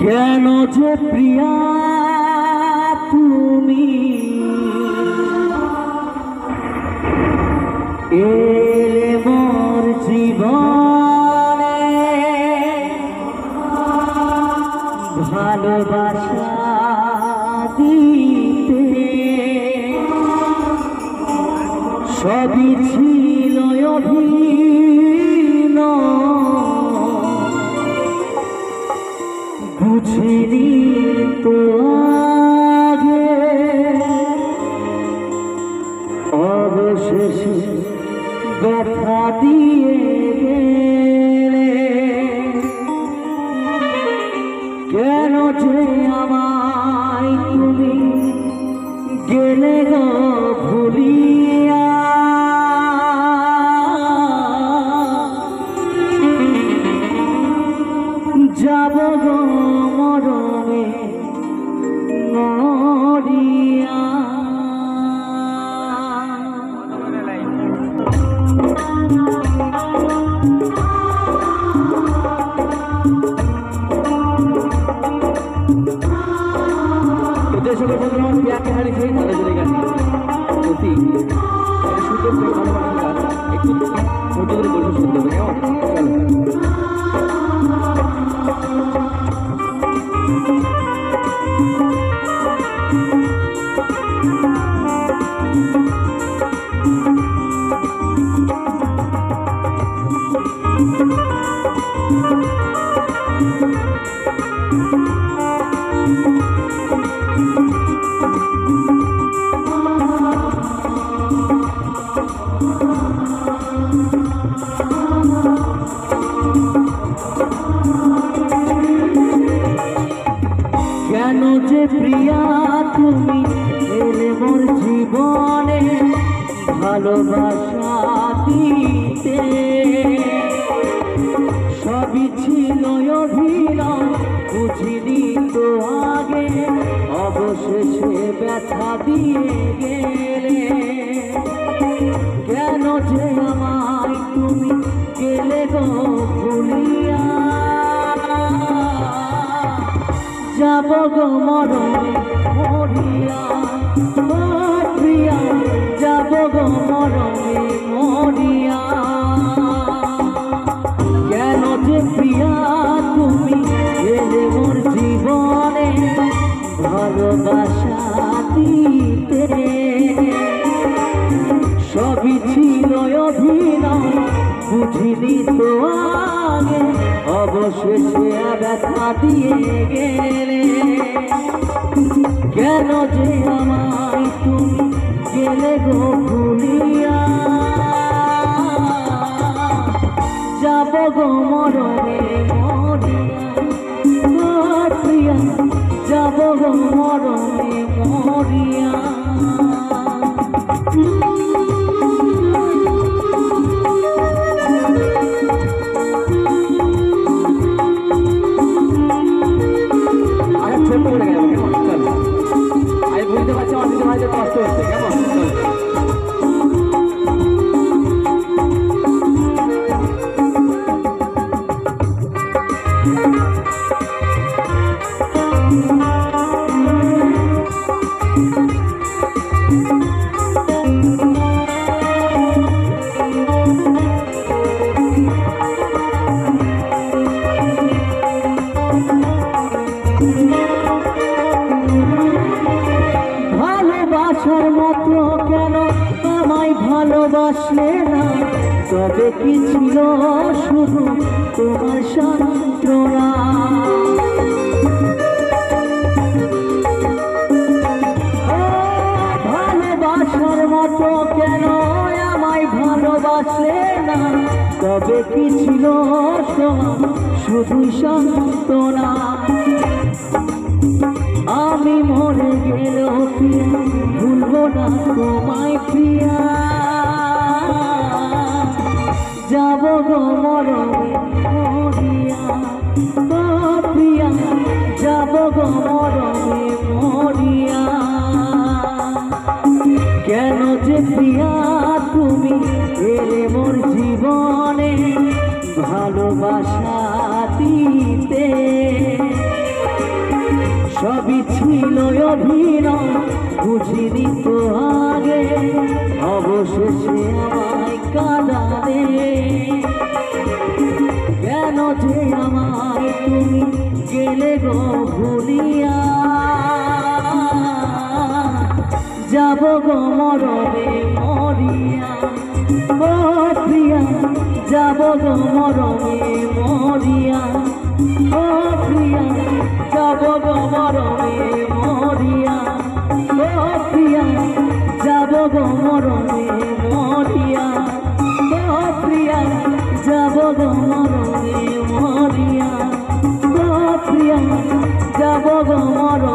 কেন যে প্রিয়া তুমি এলে মোর জীবনে ভালোবাসা দিতে সবই ছিল বুঝিনি তো আগে অবশেষে ব্যথা দিয়ে গেলে কেন যে আমায় তুমি গেলে গো ভুলিয়া যাব গো মরণে মরিয়া। যে সকল বন্ধুরা আমার প্রিয়াকে হারিয়েছে তাদের জন্য গান অতি সুন্দর ভালোবাসা একটু ছোট করে বলতে শুনতে হবে কেন যে প্রিয়া তুমি এলে মোর জীবনে ভালোবাসা দিতে সবই ছিল অভিনয় বুঝিনি তো আগে অবশেষে ব্যথা দিয়ে গেলে কেন যে আমায় তুমি গেলে গো ভুলিয়া যাব গো মরণে মরিয়া প্রিয়া যাব গো মরণে মরিয়া। কেন যে প্রিয়া তুমি এলে মোর জীবনে ভালোবাসা দিতে সবই ছিল অভিনয় বুঝিনি তো আগে অবশেষে ব্যথা দিয়ে গেলে কেন যে আমায় তুমি গেলে গো ভুলিয়া যাব গো মরণে মরিয়া প্রিয়া যাব গো মরণে মরিয়া। ছোট করে গেল কেমন চল আমি বুঝতে পারছি আমার দিদি ভাইদের কষ্ট হচ্ছে কেমন চল ভালোবাসার মতো কেন আমায় ভালোবাসলে না তবে কি ছিল শুধু তোমার সান্ত্বনা ভালোবাসার মতো কেন আমায় ভালোবাসলে না তবে কি ছিল শুধু সান্ত্বনা আমি মরে গেলেও ভুলবো না তোমায় প্রিয়া যাব গো মরণে মরিয়া প্রিয়া যাব গো মরণে মরিয়া। কেন যে প্রিয়া তুমি এলে মোর জীবনে ভালোবাসা দিতে সবই ছিল অভিনয় বুঝিনি তো আগে অবশেষে আমায় কাঁদালে কেন যে আমায় তুমি গেলে গো ভুলিয়া যাব গো মরণে মরিয়া ও প্রিয়া যাব গো মরণে মরিয়া ও প্রিয়া যাব গো মরণে মরিয়া ও প্রিয়া যাব গো মরণে মরিয়া ও প্রিয়া যাব গো মরণে মরিয়া ও প্রিয়া যাব গো মরণে